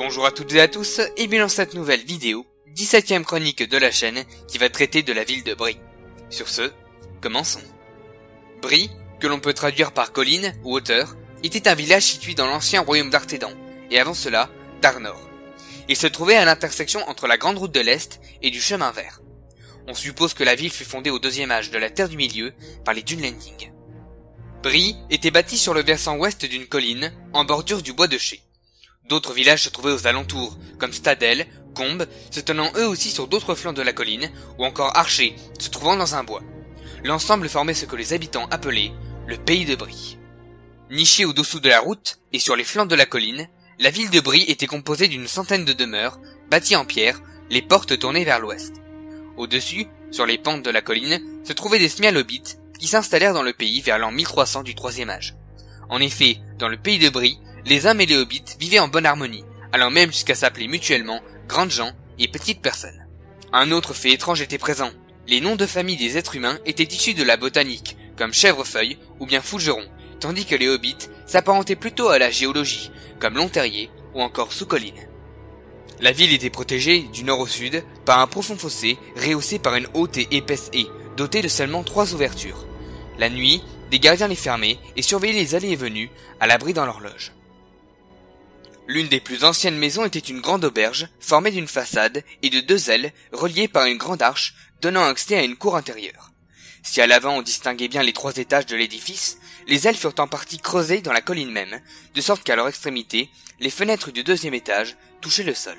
Bonjour à toutes et à tous, et bien dans cette nouvelle vidéo, 17ème chronique de la chaîne qui va traiter de la ville de Brie. Sur ce, commençons. Brie, que l'on peut traduire par colline ou hauteur, était un village situé dans l'ancien royaume d'Arthédan, et avant cela, d'Arnor. Il se trouvait à l'intersection entre la grande route de l'Est et du chemin vert. On suppose que la ville fut fondée au 2e âge de la Terre du Milieu par les Dunlending. Brie était bâtie sur le versant ouest d'une colline, en bordure du bois de Chais. D'autres villages se trouvaient aux alentours, comme Stadel, Combe, se tenant eux aussi sur d'autres flancs de la colline, ou encore Archer, se trouvant dans un bois. L'ensemble formait ce que les habitants appelaient le pays de Brie. Nichée au-dessous de la route, et sur les flancs de la colline, la ville de Brie était composée d'une centaine de demeures, bâties en pierre, les portes tournées vers l'ouest. Au-dessus, sur les pentes de la colline, se trouvaient des Smialobites, qui s'installèrent dans le pays vers l'an 1300 du 3e âge. En effet, dans le pays de Brie, les hommes et les hobbits vivaient en bonne harmonie, allant même jusqu'à s'appeler mutuellement grandes gens et petites personnes. Un autre fait étrange était présent. Les noms de famille des êtres humains étaient issus de la botanique, comme chèvrefeuille ou bien fougeron, tandis que les hobbits s'apparentaient plutôt à la géologie, comme long-terrier ou encore sous-colline. La ville était protégée, du nord au sud, par un profond fossé rehaussé par une haute et épaisse haie, dotée de seulement 3 ouvertures. La nuit, des gardiens les fermaient et surveillaient les allées et venues, à l'abri dans leur loge. L'une des plus anciennes maisons était une grande auberge, formée d'une façade et de 2 ailes, reliées par une grande arche, donnant accès à une cour intérieure. Si à l'avant on distinguait bien les 3 étages de l'édifice, les ailes furent en partie creusées dans la colline même, de sorte qu'à leur extrémité, les fenêtres du 2e étage touchaient le sol.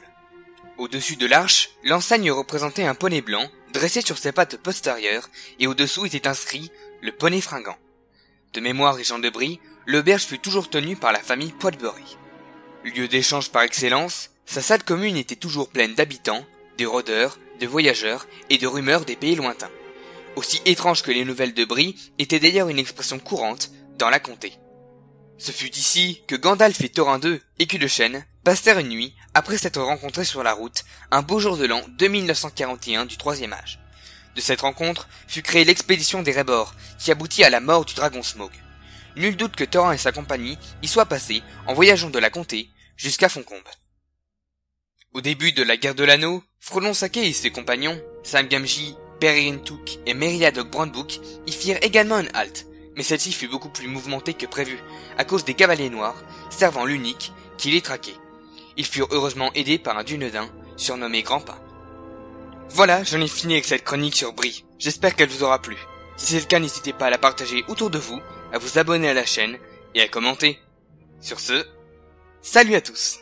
Au-dessus de l'arche, l'enseigne représentait un poney blanc, dressé sur ses pattes postérieures, et au-dessous était inscrit « Le poney fringant ». De mémoire et Jean de Brie, l'auberge fut toujours tenue par la famille Poitbury. Lieu d'échange par excellence, sa salle commune était toujours pleine d'habitants, de rôdeurs, de voyageurs et de rumeurs des pays lointains. Aussi étrange que les nouvelles de Brie était d'ailleurs une expression courante dans la comté. Ce fut ici que Gandalf et Thorin II, écus de chêne, passèrent une nuit, après s'être rencontrés sur la route, un beau jour de l'an 2941 du 3e âge. De cette rencontre fut créée l'expédition des Rébors, qui aboutit à la mort du dragon Smaug. Nul doute que Thorin et sa compagnie y soient passés en voyageant de la comté jusqu'à Foncombe. Au début de la guerre de l'anneau, Frodon Sake et ses compagnons, Sam Gamgee, Peregrine Took et Meriadoc Brandbook y firent également une halte, mais celle-ci fut beaucoup plus mouvementée que prévu, à cause des cavaliers noirs, servant l'unique, qui les traquait. Ils furent heureusement aidés par un Dunedain, surnommé Grandpain. Voilà, j'en ai fini avec cette chronique sur Brie, j'espère qu'elle vous aura plu. Si c'est le cas, n'hésitez pas à la partager autour de vous, à vous abonner à la chaîne et à commenter. Sur ce, salut à tous!